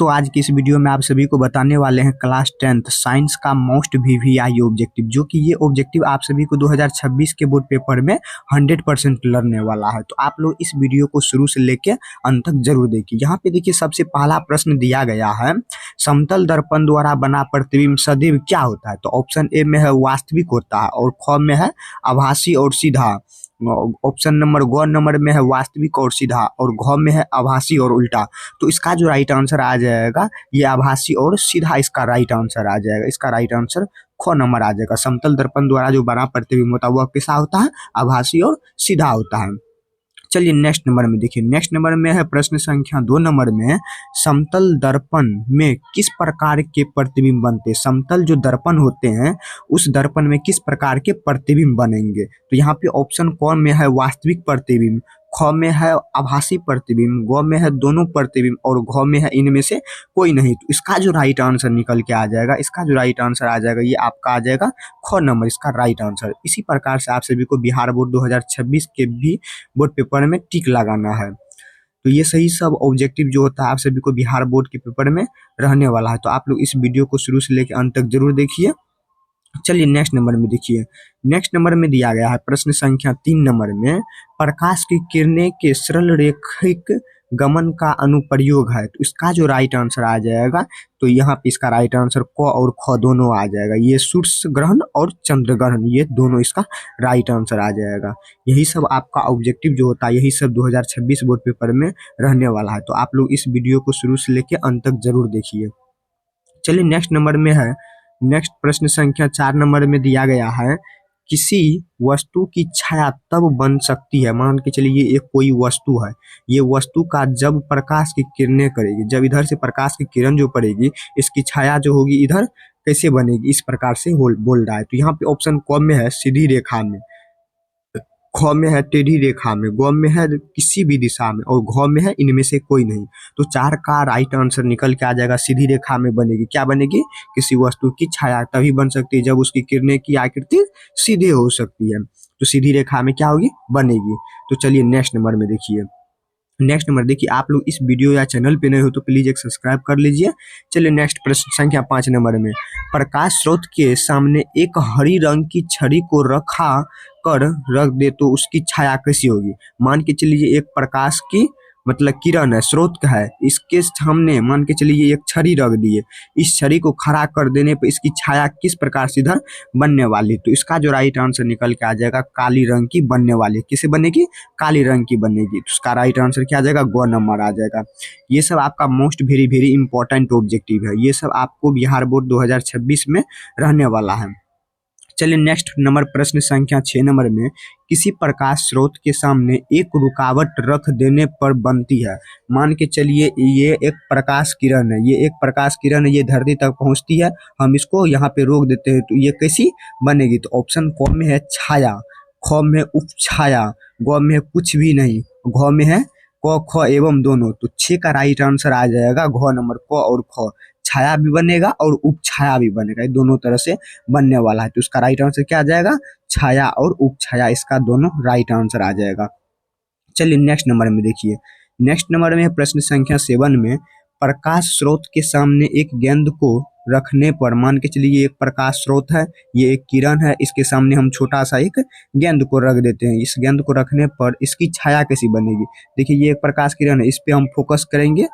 दोस्तों आज की इस वीडियो में आप सभी को बताने वाले हैं क्लास 10th साइंस का मोस्ट वीवीआई ऑब्जेक्टिव, जो कि ये ऑब्जेक्टिव आप सभी को 2026 के बोर्ड पेपर में 100% लड़ने वाला है। तो आप लोग इस वीडियो को शुरू से लेके अंत तक जरूर देखिए। यहाँ पे देखिए सबसे पहला प्रश्न दिया गया है, समतल दर्पण द्वारा बना प्रतिबिंब सदैव क्या होता है। तो ऑप्शन ए में है वास्तविक होता है और ख में है आभासी और सीधा। ऑप्शन नंबर ग नंबर में है वास्तविक और सीधा और घ में है आभासी और उल्टा। तो इसका जो राइट आंसर आ जाएगा ये आभासी और सीधा इसका राइट आंसर आ जाएगा। इसका राइट आंसर ख नंबर आ जाएगा। समतल दर्पण द्वारा जो बना प्रतिबिंब होता है वह कैसा होता है, आभासी और सीधा होता है। चलिए नेक्स्ट नंबर में देखिए, नेक्स्ट नंबर में है प्रश्न संख्या 2 नंबर में, समतल दर्पण में किस प्रकार के प्रतिबिंब बनते हैं। समतल जो दर्पण होते हैं उस दर्पण में किस प्रकार के प्रतिबिंब बनेंगे। तो यहाँ पे ऑप्शन क में है वास्तविक प्रतिबिंब, ख में है आभासी प्रतिबिंब, ग में है दोनों प्रतिबिंब और घ में है इनमें से कोई नहीं। तो इसका जो राइट आंसर निकल के आ जाएगा, इसका जो राइट आंसर आ जाएगा ये आपका आ जाएगा ख नंबर, इसका राइट आंसर। इसी प्रकार से आप सभी को बिहार बोर्ड 2026 के भी बोर्ड पेपर में टिक लगाना है। तो ये सही सब ऑब्जेक्टिव जो होता है आप सभी को बिहार बोर्ड के पेपर में रहने वाला है। तो आप लोग इस वीडियो को शुरू से लेकर अंत तक जरूर देखिए। चलिए नेक्स्ट नंबर में देखिए, नेक्स्ट नंबर में दिया गया है प्रश्न संख्या 3 नंबर में, प्रकाश की किरणें के सरल रेखिक गमन का अनुप्रयोग है। तो इसका जो राइट आंसर आ जाएगा, तो यहाँ पे इसका राइट आंसर क और ख दोनों आ जाएगा। ये सूर्य ग्रहण और चंद्र ग्रहण ये दोनों इसका राइट आंसर आ जाएगा। यही सब आपका ऑब्जेक्टिव जो होता है यही सब 2026 बोर्ड पेपर में रहने वाला है। तो आप लोग इस वीडियो को शुरू से लेकर अंत तक जरूर देखिए। चलिए नेक्स्ट नंबर में है, नेक्स्ट प्रश्न संख्या 4 नंबर में दिया गया है, किसी वस्तु की छाया तब बन सकती है। मान के चलिए ये एक कोई वस्तु है, ये वस्तु का जब प्रकाश की किरणें करेगी, जब इधर से प्रकाश की किरण जो पड़ेगी इसकी छाया जो होगी इधर कैसे बनेगी, इस प्रकार से बोल रहा है। तो यहाँ पे ऑप्शन क में है सीधी रेखा में, ख में है टेढ़ी रेखा में, ग में है किसी भी दिशा में और घ में है इनमें से कोई नहीं। तो 4 का राइट आंसर निकल के आ जाएगा, सीधी रेखा में बनेगी। क्या बनेगी, किसी वस्तु की छाया तभी बन सकती है जब उसकी किरणें की आकृति सीधे हो सकती है। तो सीधी रेखा में क्या होगी, बनेगी। तो चलिए नेक्स्ट नंबर में देखिए, नेक्स्ट नंबर देखिए, आप लोग इस वीडियो या चैनल पे नए हो तो प्लीज एक सब्सक्राइब कर लीजिए। चलिए नेक्स्ट प्रश्न संख्या 5 नंबर में, प्रकाश स्रोत के सामने एक हरी रंग की छड़ी को रख दे तो उसकी छाया कैसी होगी। मान के चलिए एक प्रकाश की मतलब किरण है, स्रोत का है, इसके सामने मान के चलिए एक छड़ी रख दिए, इस छड़ी को खड़ा कर देने पर इसकी छाया किस प्रकार से इधर बनने वाली। तो इसका जो राइट आंसर निकल के आ जाएगा, काली रंग की बनने वाली। किसे बनेगी, काली रंग की बनेगी। तो उसका राइट आंसर क्या आ जाएगा, ग नंबर आ जाएगा। ये सब आपका मोस्ट वेरी इंपॉर्टेंट ऑब्जेक्टिव है, ये सब आपको बिहार बोर्ड 2026 में रहने वाला है। चलिए नेक्स्ट नंबर प्रश्न संख्या 6 नंबर में, किसी प्रकाश स्रोत के सामने एक रुकावट रख देने पर बनती है। मान के चलिए ये एक प्रकाश किरण है, ये एक प्रकाश किरण है, ये धरती तक पहुंचती है, हम इसको यहाँ पे रोक देते हैं तो ये कैसी बनेगी। तो ऑप्शन क में है छाया, ख में उपछाया, ग में है कुछ भी नहीं, घ में है क ख एवं दोनों। तो 6 का राइट आंसर आ जाएगा घ नंबर, क और ख, छाया भी बनेगा और उपछाया भी बनेगा, ये दोनों तरह से बनने वाला है। तो उसका राइट आंसर क्या आ जाएगा, छाया और उपछाया, इसका दोनों राइट आंसर आ जाएगा। चलिए नेक्स्ट नंबर में देखिए, नेक्स्ट नंबर में प्रश्न संख्या 7 में, प्रकाश स्रोत के सामने एक गेंद को रखने पर, मान के चलिए एक प्रकाश स्रोत है, ये एक किरण है, इसके सामने हम छोटा सा एक गेंद को रख देते हैं। इस गेंद को रखने पर इसकी छाया कैसी बनेगी। देखिए ये एक प्रकाश किरण है, इस पे हम फोकस करेंगे,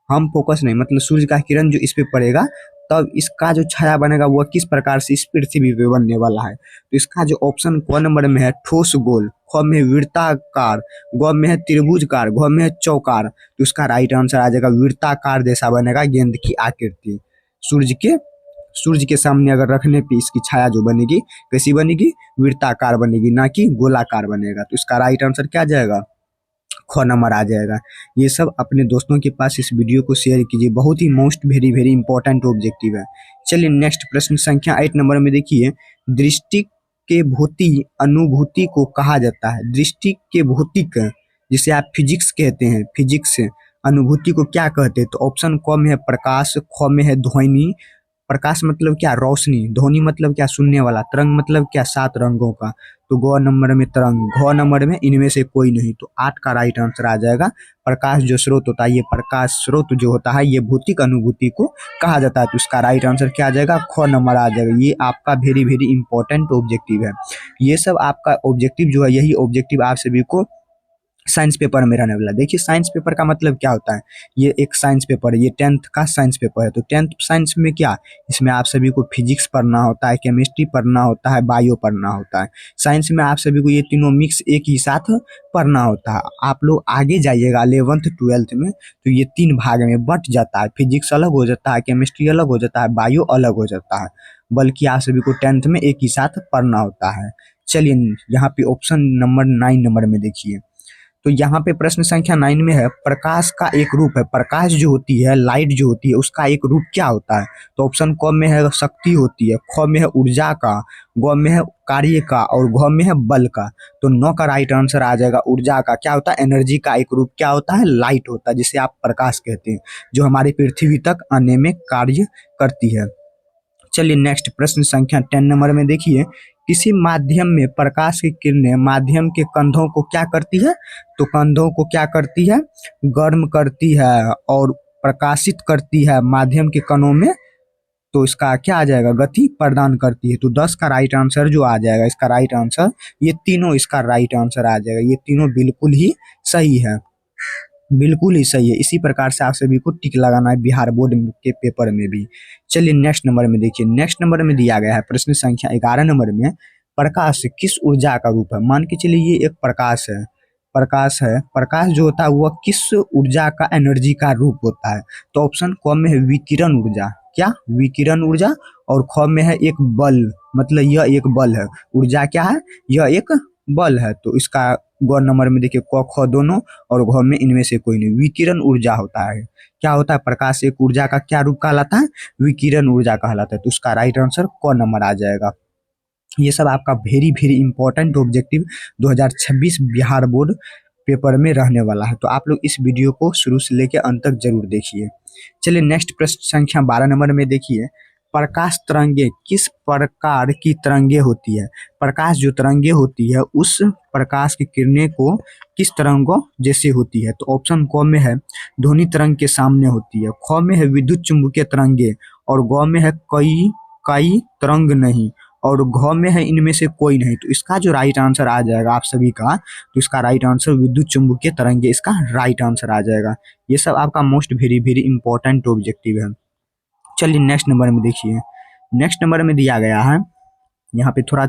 हम फोकस नहीं मतलब सूर्य का किरण जो इस पे पड़ेगा तब इसका जो छाया बनेगा वह किस प्रकार से इस पृथ्वी पे बनने वाला है। तो इसका जो ऑप्शन क नंबर में है ठोस गोल, ख में है वृत्ताकार, ग में है त्रिभुजकार, घ में है चौकार। तो इसका राइट आंसर आ जाएगा वृत्ताकार जैसा बनेगा गेंद की आकृति। सूर्य के सामने अगर रखने पे इसकी छाया जो बनेगी कैसी बनेगी, वृत्ताकार बनेगी, ना कि गोलाकार बनेगा। तो इसका राइट आंसर क्या जाएगा, ख नंबर आ जाएगा। ये सब अपने दोस्तों के पास इस वीडियो को शेयर कीजिए, बहुत ही मोस्ट वेरी इंपॉर्टेंट ऑब्जेक्टिव है। चलिए नेक्स्ट प्रश्न संख्या 8 नंबर में देखिए, दृष्टि के भौतिक अनुभूति को कहा जाता है। दृष्टि के भौतिक जिसे आप फिजिक्स कहते हैं, फिजिक्स अनुभूति को क्या कहते हैं। तो ऑप्शन क में है प्रकाश, ख में है ध्वनि, प्रकाश मतलब क्या, रोशनी। ध्वनि मतलब क्या, सुनने वाला। तरंग मतलब क्या, 7 रंगों का। तो ग नंबर में तरंग, घ नंबर में इनमें से कोई नहीं। तो 8 का राइट आंसर आ जाएगा। प्रकाश जो स्रोत होता है, ये प्रकाश स्रोत जो होता है, ये भौतिक अनुभूति को कहा जाता है। तो इसका राइट आंसर क्या आ जाएगा, ख नंबर आ जाएगा। ये आपका वेरी वेरी इंपॉर्टेंट ऑब्जेक्टिव है। ये सब आपका ऑब्जेक्टिव जो है, यही ऑब्जेक्टिव आप सभी को साइंस पेपर में रहने वाला। देखिए साइंस पेपर का मतलब क्या होता है, ये एक साइंस पेपर है, ये 10th का साइंस पेपर है। तो 10th साइंस में क्या, इसमें आप सभी को फिजिक्स पढ़ना होता है, केमिस्ट्री पढ़ना होता है, बायो पढ़ना होता है। साइंस में आप सभी को ये तीनों मिक्स एक ही साथ पढ़ना होता है। आप लोग आगे जाइएगा 11th 12th में, तो ये 3 भाग में बट जाता है। फिजिक्स अलग हो जाता है, केमिस्ट्री अलग हो जाता है, बायो अलग हो जाता है। बल्कि आप सभी को 10th में एक ही साथ पढ़ना होता है। चलिए यहाँ पे ऑप्शन नंबर 9 नंबर में देखिए। तो यहाँ पे प्रश्न संख्या 9 में है, प्रकाश का एक रूप है। प्रकाश जो होती है, लाइट जो होती है, उसका एक रूप क्या होता है। तो ऑप्शन क में है शक्ति होती है, ख में है ऊर्जा का, ग में है कार्य का और घ में है बल का। तो 9 का राइट आंसर आ जाएगा ऊर्जा का। क्या होता है, एनर्जी का एक रूप क्या होता है, लाइट होता है, जिसे आप प्रकाश कहते हैं, जो हमारी पृथ्वी तक आने में कार्य करती है। चलिए नेक्स्ट प्रश्न संख्या 10 नंबर में देखिए, किसी माध्यम में प्रकाश की किरणें माध्यम के कंधों को क्या करती है। तो कंधों को क्या करती है, गर्म करती है और प्रकाशित करती है माध्यम के कणों में। तो इसका क्या आ जाएगा, गति प्रदान करती है। तो 10 का राइट आंसर जो आ जाएगा, इसका राइट आंसर, ये तीनों इसका राइट आंसर आ जाएगा। ये तीनों बिल्कुल ही सही है, बिल्कुल ही सही है। इसी प्रकार से आप सभी को टिक लगाना है बिहार बोर्ड के पेपर में भी। चलिए नेक्स्ट नंबर में देखिए, नेक्स्ट नंबर में दिया गया है प्रश्न संख्या 11 नंबर में, प्रकाश किस ऊर्जा का रूप है। मान के चलिए ये एक प्रकाश है, प्रकाश है, प्रकाश जो होता है वह किस ऊर्जा का, एनर्जी का रूप होता है। तो ऑप्शन क में है विकिरण ऊर्जा, क्या, विकिरण ऊर्जा। और ख में है एक बल, मतलब यह एक बल है। ऊर्जा क्या है, यह एक बल है। तो इसका ग नंबर में देखिए क ख दोनों और घ में इनमें से कोई नहीं, विकिरण ऊर्जा होता है। क्या होता है, प्रकाश एक ऊर्जा का क्या रूप कहलाता है, विकिरण ऊर्जा कहलाता है। तो उसका राइट आंसर क नंबर आ जाएगा। ये सब आपका very very important objective 2026 Bihar board paper में रहने वाला है। तो आप लोग इस वीडियो को शुरू से लेकर अंत तक जरूर देखिए। चलिए नेक्स्ट प्रश्न संख्या 12 नंबर में देखिए, प्रकाश तरंगे किस प्रकार की तरंगे होती है। प्रकाश जो तरंगे होती है, उस प्रकाश की किरणें को किस तरंगों जैसे होती है। तो ऑप्शन क में है ध्वनि तरंग के सामने होती है, ख में है विद्युत चुम्बकीय तरंगे और ग में है कई कई तरंग नहीं और घ में है इनमें से कोई नहीं। तो इसका जो राइट आंसर आ जाएगा आप सभी का, तो इसका राइट आंसर विद्युत चुम्बकीय तरंगे इसका राइट आंसर आ जाएगा। ये सब आपका most very very important objective है। चलिए नेक्स्ट नंबर में देखिए, नेक्स्ट नंबर में दिया गया है, यहाँ पे थोड़ा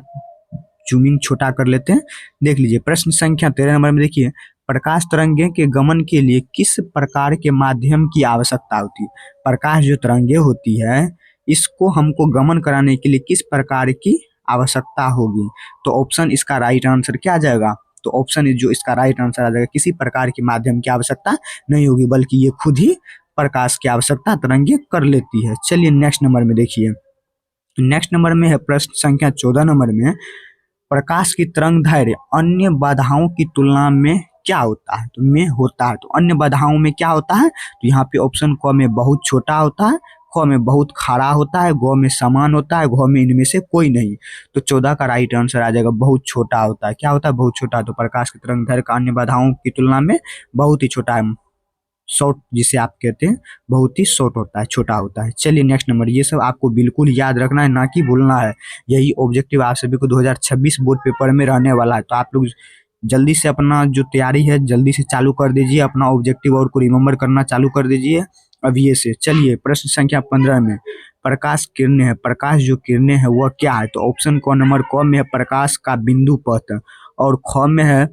जूमिंग छोटा कर लेते हैं, देख लीजिए। प्रश्न संख्या 13 नंबर में देखिए, प्रकाश तरंगे के गमन के लिए किस प्रकार के माध्यम की आवश्यकता होती है। प्रकाश जो तरंगे होती है, इसको हमको गमन कराने के लिए किस प्रकार की आवश्यकता होगी। तो ऑप्शन इसका राइट आंसर क्या आ जाएगा, तो ऑप्शन जो इसका राइट आंसर आ जाएगा, किसी प्रकार के माध्यम की आवश्यकता नहीं होगी, बल्कि ये खुद ही प्रकाश की आवश्यकता तरंगे कर लेती है। चलिए नेक्स्ट नंबर में देखिए, नेक्स्ट नंबर में है प्रश्न संख्या 14 नंबर में, प्रकाश की तरंग दैर्घ्य अन्य बाधाओं की तुलना में क्या होता है। तो में होता है, तो अन्य बाधाओं में क्या होता है। तो यहाँ पे ऑप्शन क में बहुत छोटा होता है, ख में बहुत खारा होता है, ग में समान होता है, घ में इनमें से कोई नहीं। तो 14 का राइट आंसर आ जाएगा बहुत छोटा होता है। क्या होता है, बहुत छोटा। तो प्रकाश की तरंग दैर्घ्य का अन्य बाधाओं की तुलना में बहुत ही छोटा है, शॉर्ट जिसे आप कहते हैं, बहुत ही शॉर्ट होता है, छोटा होता है। चलिए नेक्स्ट नंबर, ये सब आपको बिल्कुल याद रखना है, ना कि भूलना है। यही ऑब्जेक्टिव आप सभी को 2026 बोर्ड पेपर में रहने वाला है। तो आप लोग जल्दी से अपना जो तैयारी है जल्दी से चालू कर दीजिए, अपना ऑब्जेक्टिव और को रिमेम्बर करना चालू कर दीजिए अभी से। चलिए प्रश्न संख्या 15 में, प्रकाश किरणें है, प्रकाश जो किरणें है वह क्या है। तो ऑप्शन क नंबर क में है प्रकाश का बिंदु पथ और ख में है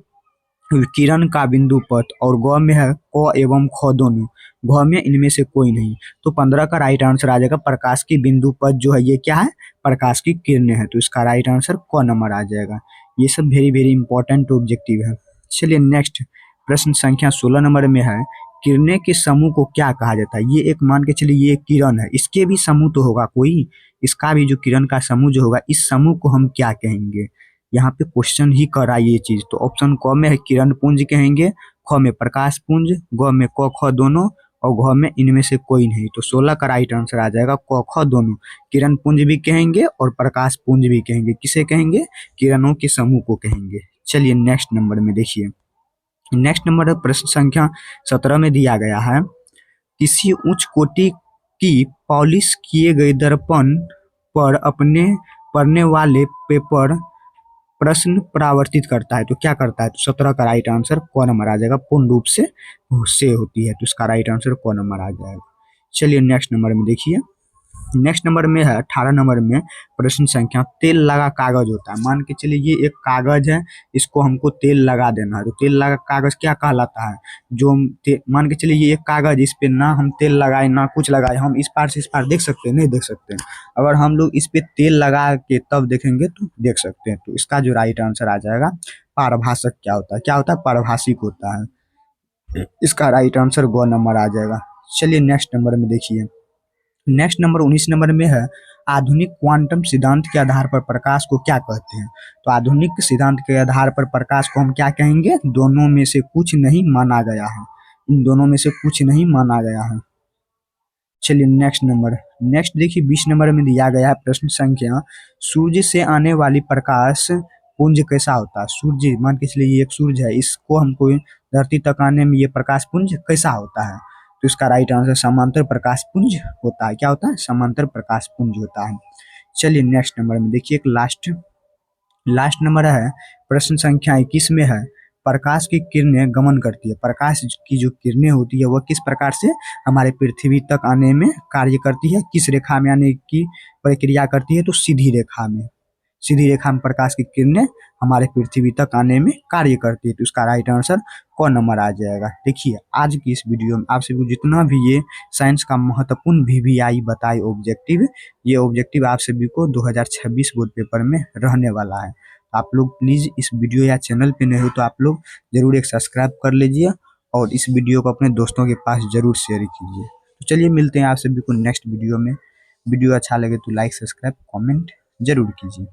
किरण का बिंदु पथ और ग में है क एवं ख दोनों, घ में इनमें से कोई नहीं। तो 15 का राइट आंसर आ जाएगा, प्रकाश की बिंदु पथ जो है ये क्या है, प्रकाश की किरणें है। तो इसका राइट आंसर क नंबर आ जाएगा। ये सब वेरी वेरी इंपॉर्टेंट ऑब्जेक्टिव है। चलिए नेक्स्ट प्रश्न संख्या 16 नंबर में है, किरणें के समूह को क्या कहा जाता है। ये एक मान के चलिए ये किरण है, इसके भी समूह तो होगा कोई, इसका भी जो किरण का समूह जो होगा, इस समूह को हम क्या कहेंगे। यहाँ पे क्वेश्चन ही कर रहा है ये चीज। तो ऑप्शन क में है किरण पुंज कहेंगे, ख में प्रकाश पुंज, ग में क ख दोनों और घ में इनमें से कोई नहीं। तो 16 का राइट आंसर आ जाएगा क ख दोनों। किरण पुंज भी कहेंगे और प्रकाश पुंज भी कहेंगे। किसे कहेंगे? किरणों के समूह को कहेंगे। चलिए नेक्स्ट नंबर में देखिए। नेक्स्ट नंबर प्रश्न संख्या 17 में दिया गया है, किसी उच्च कोटि की पॉलिश किए गए दर्पण पर अपने पढ़ने वाले पेपर प्रश्न परावर्तित करता है। तो क्या करता है? तो 17 का राइट आंसर क नंबर आ जाएगा। पूर्ण रूप से होती है, तो इसका राइट आंसर क नंबर आ जाएगा। चलिए नेक्स्ट नंबर में देखिए। नेक्स्ट नंबर में है 18 नंबर में प्रश्न संख्या, तेल लगा कागज होता है। मान के चलिए ये एक कागज है, इसको हमको तेल लगा देना है। तो तेल लगा कागज क्या कहलाता है? जो मान के चलिए ये एक कागज, इस पे ना हम तेल लगाए ना कुछ लगाए, हम इस पार से इस पार देख सकते हैं? नहीं देख सकते हैं। अगर हम लोग इस पे तेल लगा के तब देखेंगे तो देख सकते हैं। तो इसका जो राइट आंसर आ जाएगा, पारभाषक क्या होता है? क्या होता है? पारभाषिक होता है। इसका राइट आंसर ग नंबर आ जाएगा। चलिए नेक्स्ट नंबर में देखिए। नेक्स्ट नंबर 19 नंबर में है, आधुनिक क्वांटम सिद्धांत के आधार पर प्रकाश को क्या कहते हैं? तो आधुनिक सिद्धांत के आधार पर प्रकाश को हम क्या कहेंगे? दोनों में से कुछ नहीं माना गया है। इन दोनों में से कुछ नहीं माना गया है। चलिए नेक्स्ट नंबर। नेक्स्ट देखिए 20 नंबर में दिया गया है प्रश्न संख्या, सूर्य से आने वाली प्रकाश पुंज कैसा होता है? सूर्य, मान के चलिए ये एक सूर्य है, इसको हमको धरती तक आने में ये प्रकाश पुंज कैसा होता है? तो इसका राइट आंसर समांतर प्रकाश पुंज होता है। क्या होता है? समांतर प्रकाश पुंज होता है। चलिए नेक्स्ट नंबर में देखिए। एक लास्ट लास्ट नंबर है प्रश्न संख्या 21 में है, प्रकाश की किरणें गमन करती है। प्रकाश की जो किरणें होती है वह किस प्रकार से हमारे पृथ्वी तक आने में कार्य करती है? किस रेखा में आने की प्रक्रिया करती है? तो सीधी रेखा में। सीधी रेखा में प्रकाश की किरणें हमारे पृथ्वी तक आने में कार्य करती है। तो इसका राइट आंसर क नंबर आ जाएगा। देखिए आज की इस वीडियो में आप सभी को जितना भी ये साइंस का महत्वपूर्ण वीवीआई बताए ऑब्जेक्टिव, ये ऑब्जेक्टिव आप सभी को 2026 बोर्ड पेपर में रहने वाला है। आप लोग प्लीज़ इस वीडियो या चैनल पे नए हो तो आप लोग ज़रूर एक सब्सक्राइब कर लीजिए और इस वीडियो को अपने दोस्तों के पास ज़रूर शेयर कीजिए। तो चलिए मिलते हैं आप सभी को नेक्स्ट वीडियो में। वीडियो अच्छा लगे तो लाइक, सब्सक्राइब, कमेंट ज़रूर कीजिए।